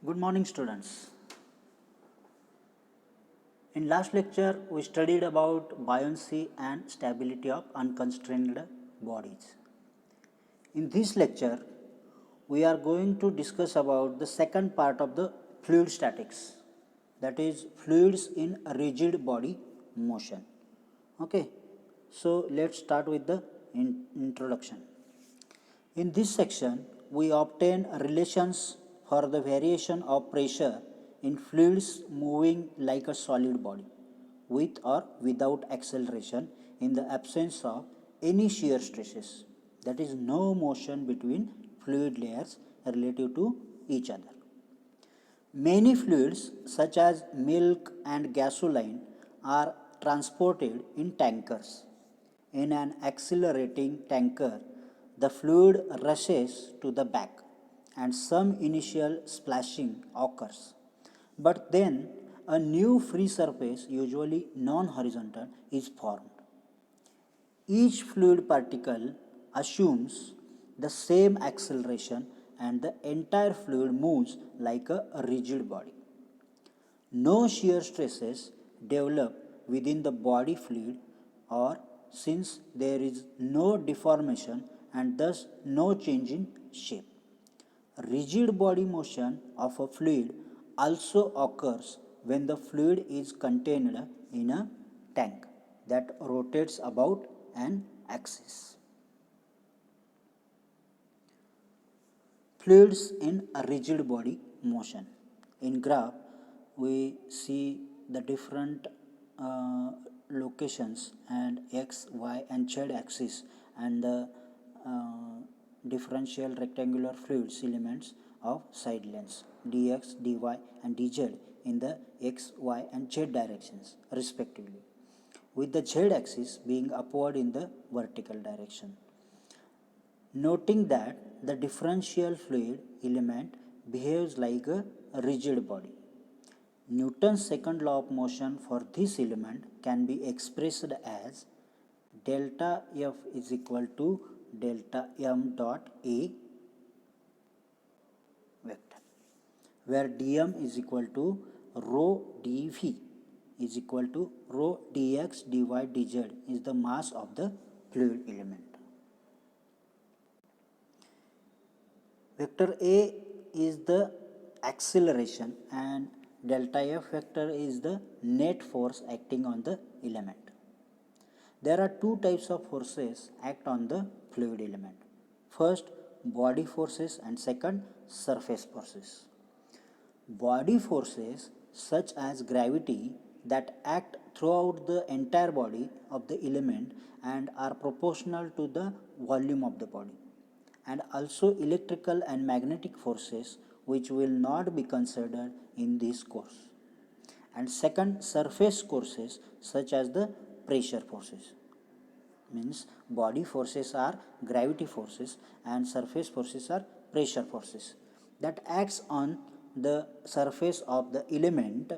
Good morning, students. In last lecture, we studied about buoyancy and stability of unconstrained bodies. In this lecture, we are going to discuss about the second part of the fluid statics, that is fluids in rigid body motion. Okay, so let's start with the introduction. In this section, we obtain relations for the variation of pressure in fluids moving like a solid body, with or without acceleration in the absence of any shear stresses. That is, no motion between fluid layers relative to each other. Many fluids, such as milk and gasoline, are transported in tankers. In an accelerating tanker, the fluid rushes to the back and some initial splashing occurs. But then a new free surface, usually non horizontal, is formed. Each fluid particle assumes the same acceleration and the entire fluid moves like a rigid body. No shear stresses develop within the body fluid, or since there is no deformation and thus no change in shape. Rigid body motion of a fluid also occurs when the fluid is contained in a tank that rotates about an axis. Fluids in a rigid body motion. In graph, we see the different locations and x, y and z axis and the differential rectangular fluids elements of side lengths dx, dy and dz in the x, y and z directions respectively, with the z axis being upward in the vertical direction. Noting that the differential fluid element behaves like a rigid body. Newton's second law of motion for this element can be expressed as delta F is equal to delta M dot A vector, where dm is equal to rho dV is equal to rho dx dy dz is the mass of the fluid element. Vector A is the acceleration and delta F vector is the net force acting on the element. There are two types of forces act on the fluid element. First, body forces and second, surface forces. Body forces such as gravity that act throughout the entire body of the element and are proportional to the volume of the body, and also electrical and magnetic forces which will not be considered in this course. And second, surface forces such as the pressure forces. Means body forces are gravity forces and surface forces are pressure forces that acts on the surface of the element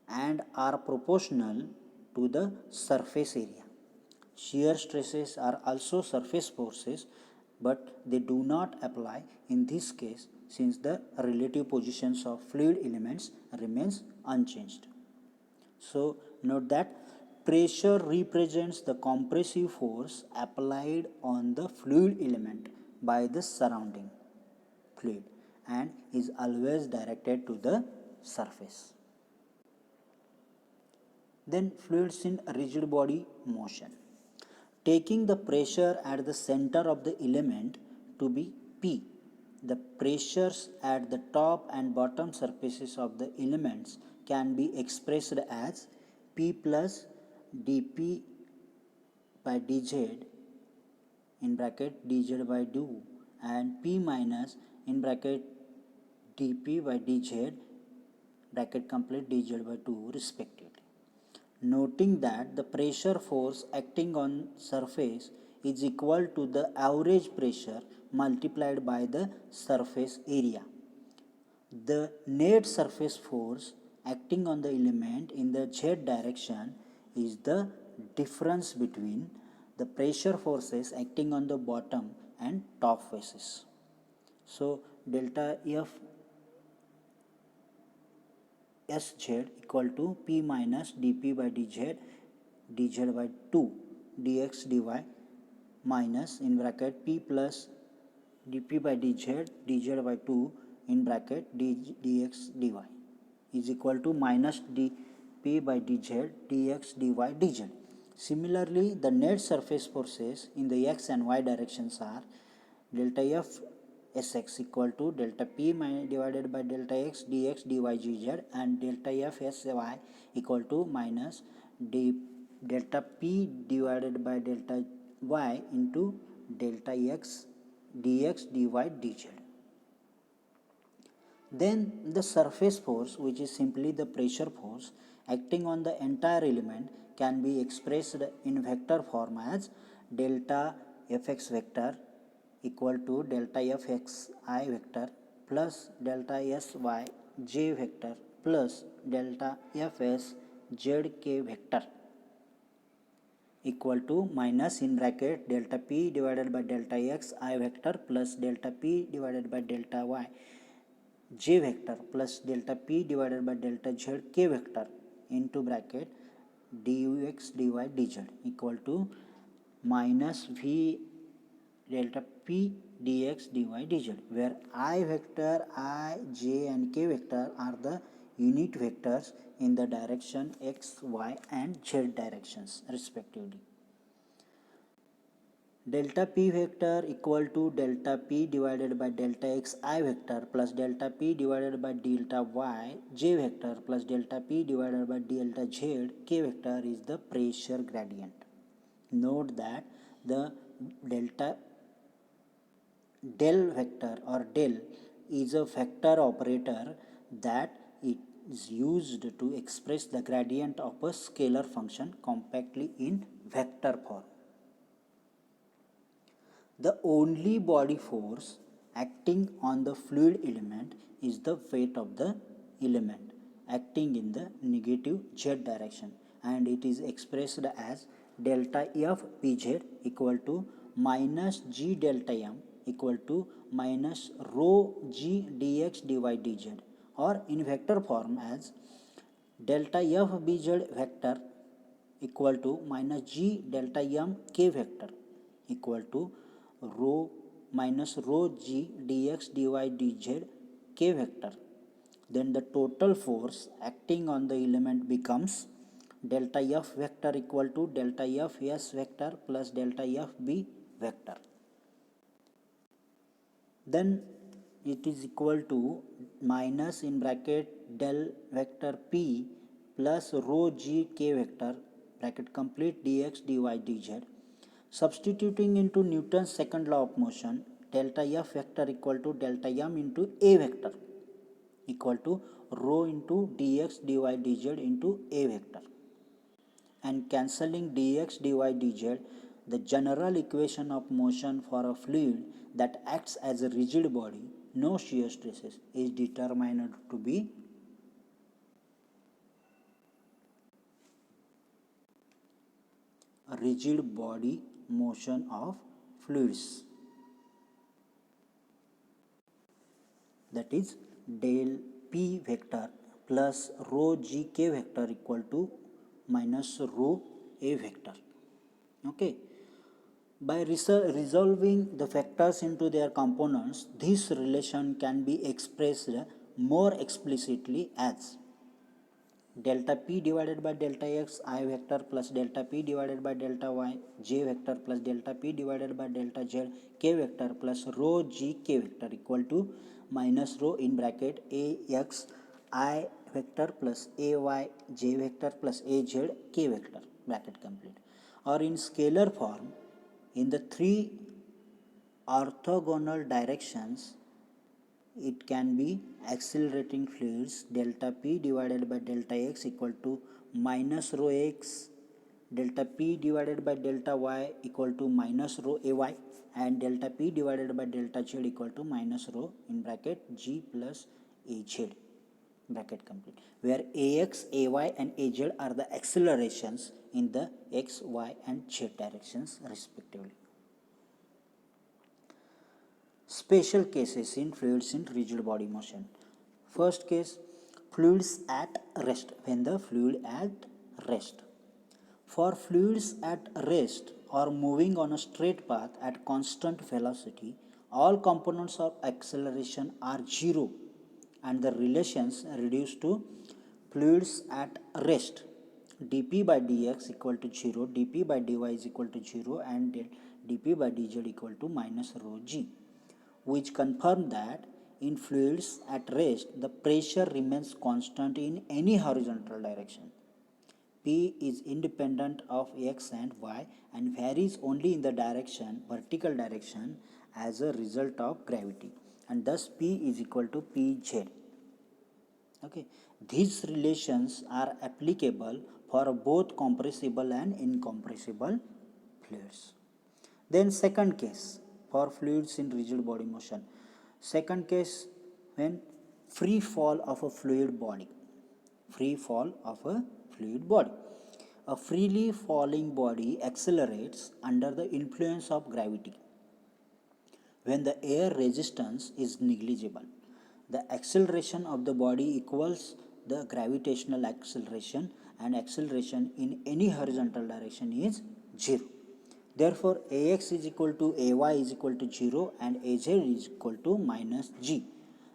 and are proportional to the surface area. Shear stresses are also surface forces, but they do not apply in this case since the relative positions of fluid elements remains unchanged. So note that pressure represents the compressive force applied on the fluid element by the surrounding fluid and is always directed to the surface. Then fluids in rigid body motion. Taking the pressure at the center of the element to be P, the pressures at the top and bottom surfaces of the elements can be expressed as P plus dP by dz in bracket dz by du and P minus in bracket dP by dz bracket complete dz by 2 respectively. Noting that the pressure force acting on surface is equal to the average pressure multiplied by the surface area. The net surface force acting on the element in the z direction is the difference between the pressure forces acting on the bottom and top faces. So delta F sz equal to p minus dp by dz by 2 dx dy minus in bracket p plus dp by dz by 2 in bracket dx dy is equal to minus dp by dx dy dz. Similarly, the net surface forces in the x and y directions are delta f sx equal to delta p divided by delta x dx dy dz and delta f sy equal to minus delta p divided by delta y into delta x dx dy dz. Then the surface force, which is simply the pressure force acting on the entire element, can be expressed in vector form as delta fx vector equal to delta fxi vector plus delta syj vector plus delta fszk vector equal to minus in bracket delta p divided by delta xi vector plus delta p divided by delta y j vector plus delta p divided by delta z k vector into bracket dux dy dz equal to minus v delta p dx dy dz, where I vector, I, j and k vector are the unit vectors in the direction x, y and z directions respectively. Delta p vector equal to delta p divided by delta xi vector plus delta p divided by delta y j vector plus delta p divided by delta z k vector is the pressure gradient. Note that the del vector or del is a vector operator that is used to express the gradient of a scalar function compactly in vector form. The only body force acting on the fluid element is the weight of the element acting in the negative z direction, and it is expressed as delta f pz equal to minus g delta m equal to minus rho g dx dy dz, or in vector form as delta f bz vector equal to minus g delta m k vector equal to rho minus rho g dx dy dz k vector. Then the total force acting on the element becomes delta f vector equal to delta f s vector plus delta f b vector. Then it is equal to minus in bracket del vector p plus rho g k vector bracket complete dx dy dz. Substituting into Newton's second law of motion, delta f vector equal to delta m into a vector equal to rho into dx dy dz into a vector, and cancelling dx dy dz, the general equation of motion for a fluid that acts as a rigid body, no shear stresses, is determined to be a rigid body motion of fluids, that is del p vector plus rho g k vector equal to minus rho a vector. Okay. By resolving the vectors into their components, this relation can be expressed more explicitly as delta p divided by delta x I vector plus delta p divided by delta y j vector plus delta p divided by delta z k vector plus rho g k vector equal to minus rho in bracket a x I vector plus a y j vector plus a z k vector bracket complete. Or in scalar form, in the three orthogonal directions, it can be accelerating fluids delta p divided by delta x equal to minus rho x, delta p divided by delta y equal to minus rho ay, and delta p divided by delta z equal to minus rho in bracket g plus az bracket complete, where ax, ay and az are the accelerations in the x, y and z directions respectively. Special cases in fluids in rigid body motion. First case, fluids at rest, when the fluid at rest. For fluids at rest or moving on a straight path at constant velocity, all components of acceleration are zero and the relations reduce to fluids at rest dp by dx equal to 0, dp by dy is equal to 0 and dp by dz equal to minus rho g, which confirm that in fluids at rest the pressure remains constant in any horizontal direction. P is independent of x and y and varies only in the direction, vertical direction, as a result of gravity, and thus P is equal to Pz. Okay, these relations are applicable for both compressible and incompressible fluids. Then second case for fluids in rigid body motion. Second case, when free fall of a fluid body. Free fall of a fluid body. A freely falling body accelerates under the influence of gravity when the air resistance is negligible. The acceleration of the body equals the gravitational acceleration, and acceleration in any horizontal direction is 0. Therefore, Ax is equal to Ay is equal to 0 and Az is equal to minus g.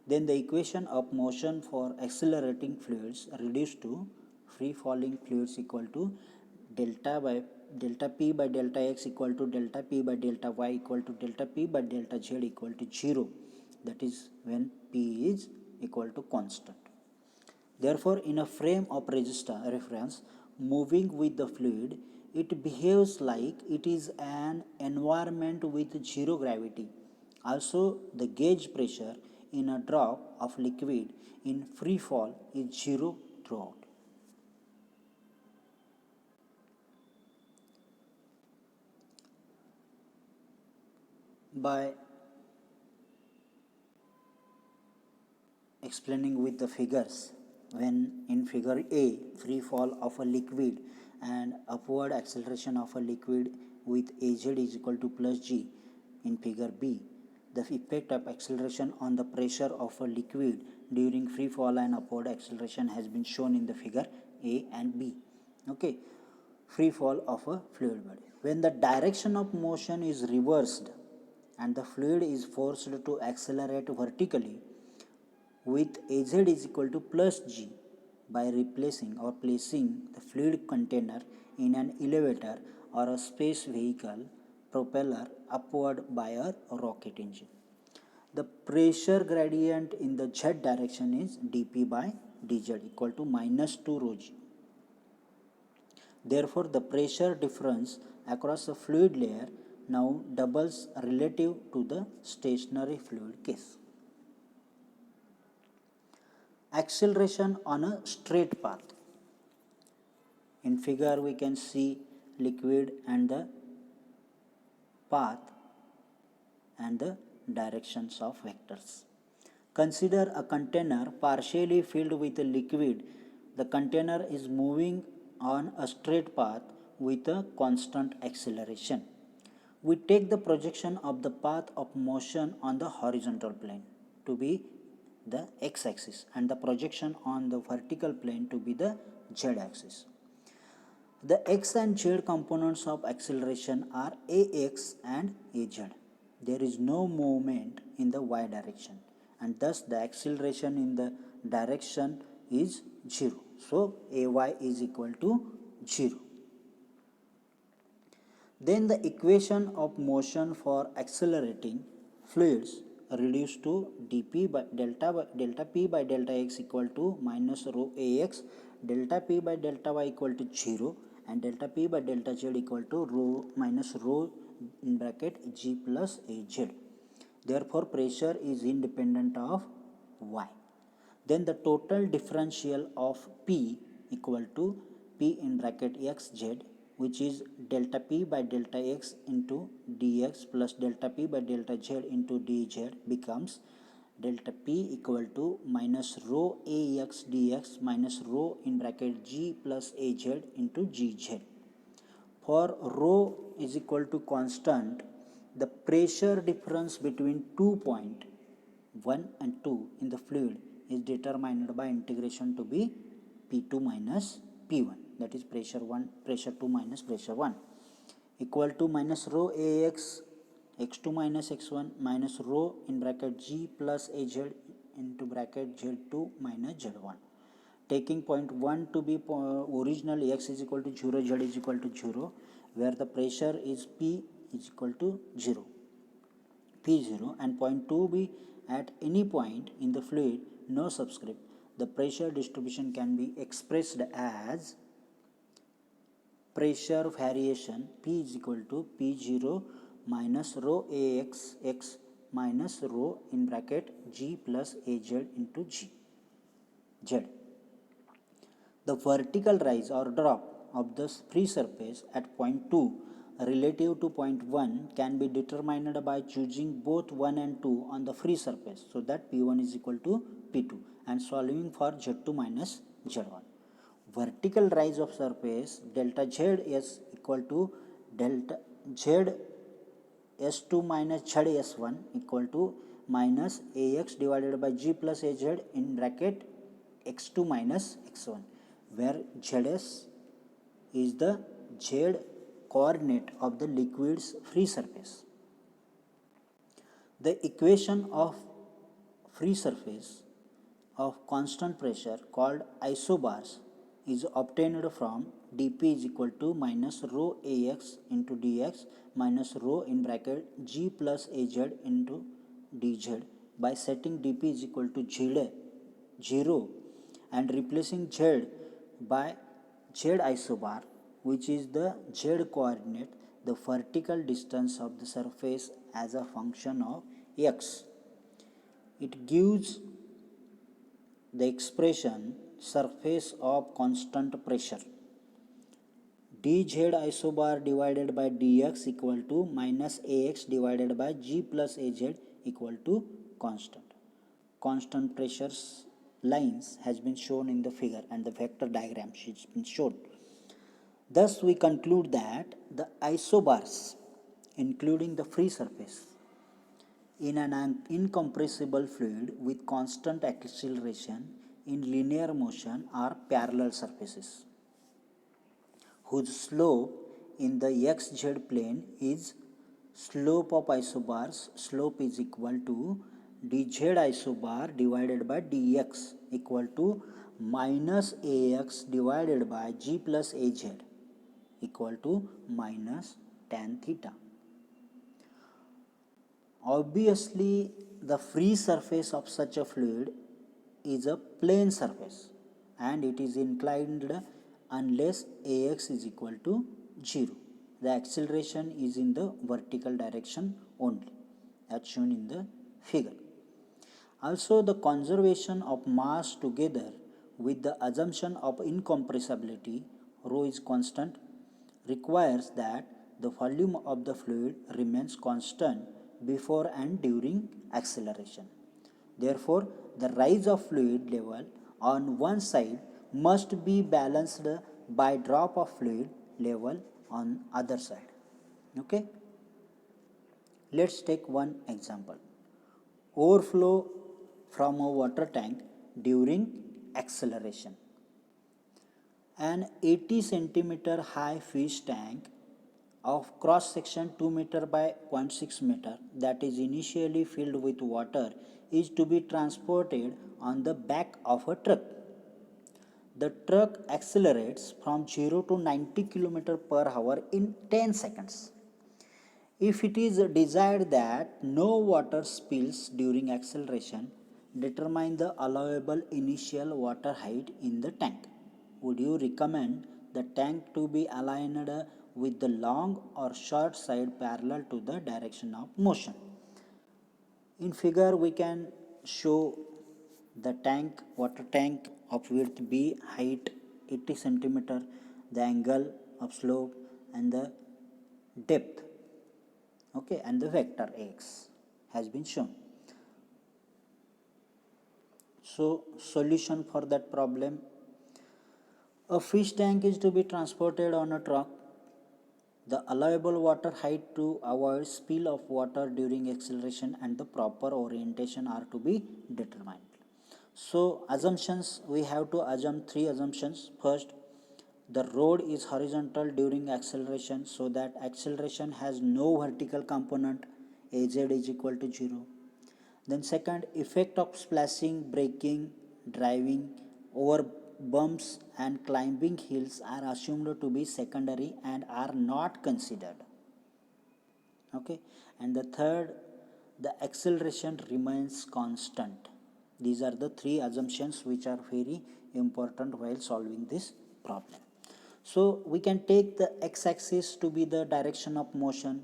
Then the equation of motion for accelerating fluids reduced to free falling fluids equal to delta p by delta x equal to delta p by delta y equal to delta p by delta z equal to 0. That is when p is equal to constant. Therefore, in a frame of reference moving with the fluid, it behaves like it is an environment with zero gravity. Also, the gauge pressure in a drop of liquid in free fall is 0 throughout. By explaining with the figures, when in figure A, free fall of a liquid and upward acceleration of a liquid with Az is equal to plus g, in figure B, the effect of acceleration on the pressure of a liquid during free fall and upward acceleration has been shown in the figure A and B. Okay, free fall of a fluid body. When the direction of motion is reversed and the fluid is forced to accelerate vertically with Az is equal to plus g by replacing or placing the fluid container in an elevator or a space vehicle propeller upward by a rocket engine. The pressure gradient in the z direction is dp by dz equal to minus 2 rho g. Therefore, the pressure difference across the fluid layer now doubles relative to the stationary fluid case. Acceleration on a straight path. In figure we can see liquid and the path and the directions of vectors. Consider a container partially filled with a liquid. The container is moving on a straight path with a constant acceleration. We take the projection of the path of motion on the horizontal plane to be the x-axis and the projection on the vertical plane to be the z-axis. The x and z components of acceleration are ax and az. There is no movement in the y direction and thus the acceleration in the direction is 0. So, ay is equal to 0. Then the equation of motion for accelerating fluids reduced to dp by delta p by delta x equal to minus rho ax, delta p by delta y equal to 0 and delta p by delta z equal to rho minus rho in bracket g plus az. Therefore, pressure is independent of y. Then the total differential of P equal to P in bracket xz, which is delta P by delta x into dx plus delta P by delta z into dz becomes delta P equal to minus rho ax dx minus rho in bracket g plus az into gz. For rho is equal to constant, the pressure difference between 2 points 1 and 2 in the fluid is determined by integration to be P2 minus P1, that is pressure 2 minus pressure 1, equal to minus rho Ax x2 minus x1 minus rho in bracket G plus Az into bracket Z2 minus Z1. Taking point 1 to be original x is equal to 0, z is equal to 0, where the pressure is P is equal to 0, P0, and point 2 be at any point in the fluid, no subscript. The pressure distribution can be expressed as pressure variation P is equal to P0 minus rho Ax x minus rho in bracket G plus Az into Z. The vertical rise or drop of the free surface at point 2 relative to point 1 can be determined by choosing both 1 and 2 on the free surface, so that P1 is equal to P2, and solving for Z2 minus Z1. Vertical rise of surface delta Z is equal to delta Z S2 minus Z S1 equal to minus Ax divided by G plus Az in bracket x2 minus x1, where Zs is the Z coordinate of the liquid's free surface. The equation of free surface of constant pressure called isobars is obtained from dP is equal to minus rho Ax into dx minus rho in bracket G plus Az into dz by setting dP is equal to 0 and replacing Z by Z isobar, which is the Z coordinate, the vertical distance of the surface as a function of x. It gives the expression surface of constant pressure dz isobar divided by dx equal to minus Ax divided by G plus Az equal to constant. Constant pressures lines has been shown in the figure, and the vector diagram has been shown. Thus we conclude that the isobars, including the free surface, in an incompressible fluid with constant acceleration in linear motion are parallel surfaces, whose slope in the xz plane is slope of isobars. Slope is equal to dz isobar divided by dx equal to minus Ax divided by G plus Az equal to minus tan theta. Obviously, the free surface of such a fluid is a plane surface, and it is inclined unless Ax is equal to 0. The acceleration is in the vertical direction only, as shown in the figure. Also, the conservation of mass together with the assumption of incompressibility, rho is constant, requires that the volume of the fluid remains constant before and during acceleration. Therefore, the rise of fluid level on one side must be balanced by drop of fluid level on other side. Okay? Let's take one example. Overflow from a water tank during acceleration. An 80 centimeter high fish tank of cross section 2 meter by 0.6 meter that is initially filled with water is to be transported on the back of a truck. The truck accelerates from 0 to 90 km per hour in 10 seconds. If it is desired that no water spills during acceleration, determine the allowable initial water height in the tank. Would you recommend the tank to be aligned with the long or short side parallel to the direction of motion? In figure we can show the tank, water tank of width B, height 80 centimeter, the angle of slope and the depth, okay, and the vector x has been shown. So solution for that problem: a fish tank is to be transported on a truck. The allowable water height to avoid spill of water during acceleration and the proper orientation are to be determined. So assumptions, we have to assume three assumptions. First, the road is horizontal during acceleration, so that acceleration has no vertical component, az is equal to 0. Then second, effect of splashing, braking, driving over bumps and climbing hills are assumed to be secondary and are not considered. Okay, and the third, the acceleration remains constant. These are the three assumptions which are very important while solving this problem. So we can take the x-axis to be the direction of motion,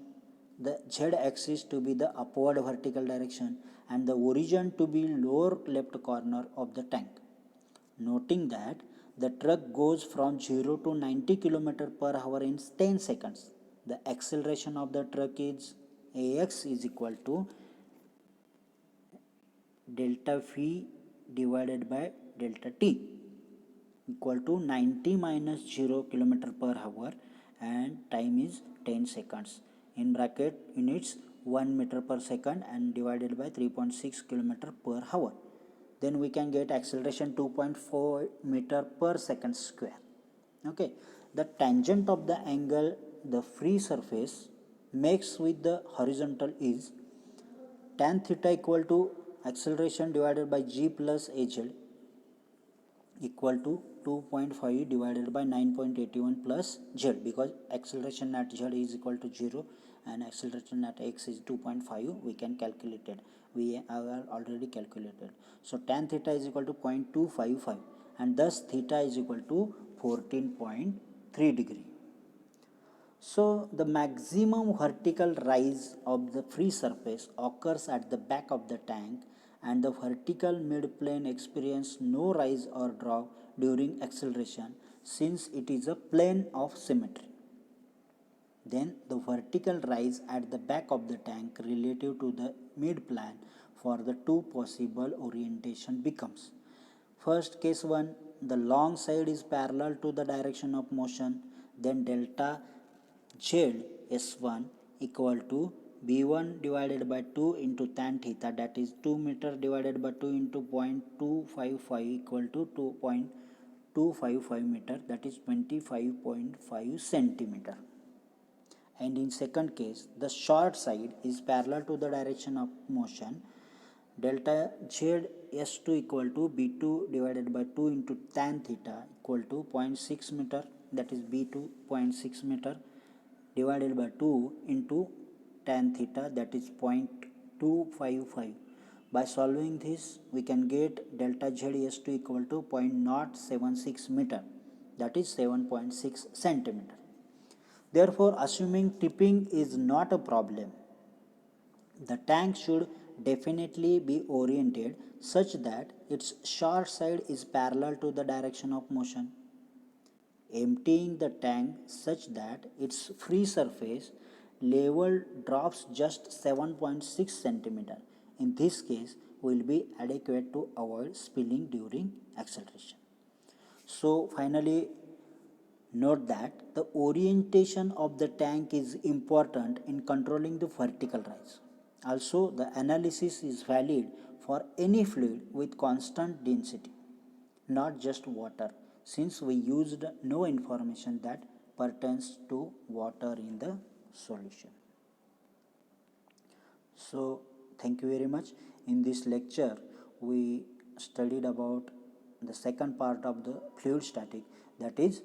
the z-axis to be the upward vertical direction, and the origin to be lower left corner of the tank. Noting that the truck goes from 0 to 90 km per hour in 10 seconds. The acceleration of the truck is ax is equal to delta v divided by delta t, equal to 90 minus 0 km per hour, and time is 10 seconds. In bracket units 1 meter per second and divided by 3.6 km per hour. Then we can get acceleration 2.4 meter per second square. Okay, the tangent of the angle the free surface makes with the horizontal is tan theta equal to acceleration divided by g plus az equal to 2.5 divided by 9.81 plus z, because acceleration at z is equal to 0 and acceleration at x is 2.5. We can calculate it. We are already calculated. So tan theta is equal to 0.255 and thus theta is equal to 14.3 degree. So the maximum vertical rise of the free surface occurs at the back of the tank, and the vertical mid-plane experiences no rise or drop during acceleration since it is a plane of symmetry. Then the vertical rise at the back of the tank relative to the mid-plane for the two possible orientation becomes: first, case 1, the long side is parallel to the direction of motion, then delta z s1 equal to b1 divided by 2 into tan theta, that is 2 meter divided by 2 into 0.255 equal to 2.255 meter, that is 25.5 centimeter. And in second case, the short side is parallel to the direction of motion, delta z s2 equal to b2 divided by 2 into tan theta equal to 0.6 meter, that is b2 0.6 meter divided by 2 into tan theta, that is 0.255. By solving this, we can get delta z s2 equal to 0.076 meter, that is 7.6 centimeter. Therefore, assuming tipping is not a problem, the tank should definitely be oriented such that its short side is parallel to the direction of motion. Emptying the tank such that its free surface level drops just 7.6 centimeter. In this case, will be adequate to avoid spilling during acceleration. So finally, note that the orientation of the tank is important in controlling the vertical rise. Also, the analysis is valid for any fluid with constant density, not just water, since we used no information that pertains to water in the solution. So, thank you very much. In this lecture, we studied about the second part of the fluid static, that is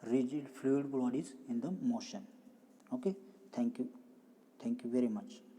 rigid fluid bodies in the motion. Okay, thank you very much.